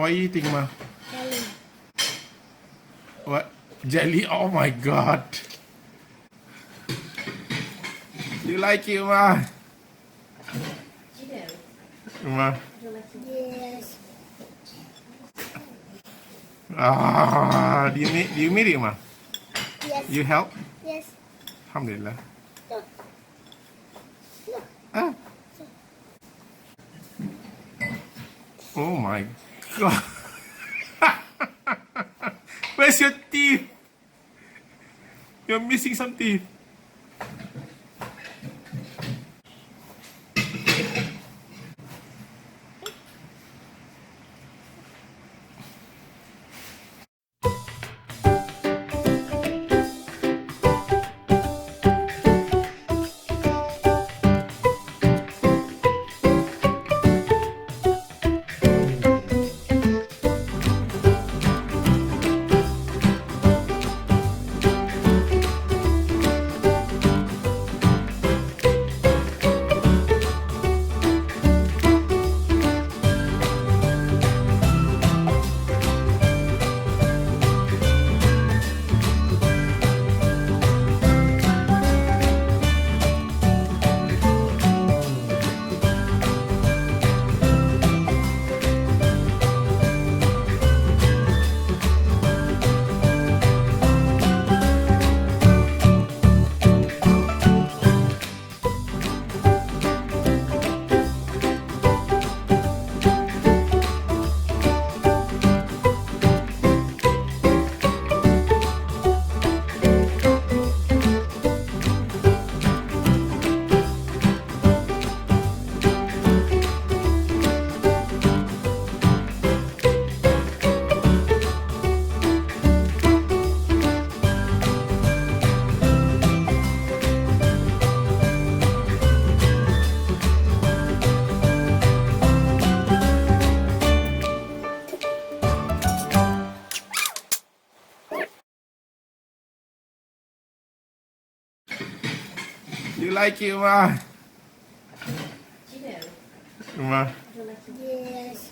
are you eating, Ma? Jelly. What? Jelly? Oh my god. You like it, Ma? You do? Ma? Would you like to? Yes. Do you made it, Ma? Yes. You help? Yes. Alhamdulillah. Look. Look. Ah. Oh my god. Where's your teeth? You're missing some teeth. You like it, Ma? You do? Ma? Would you like to? Yes.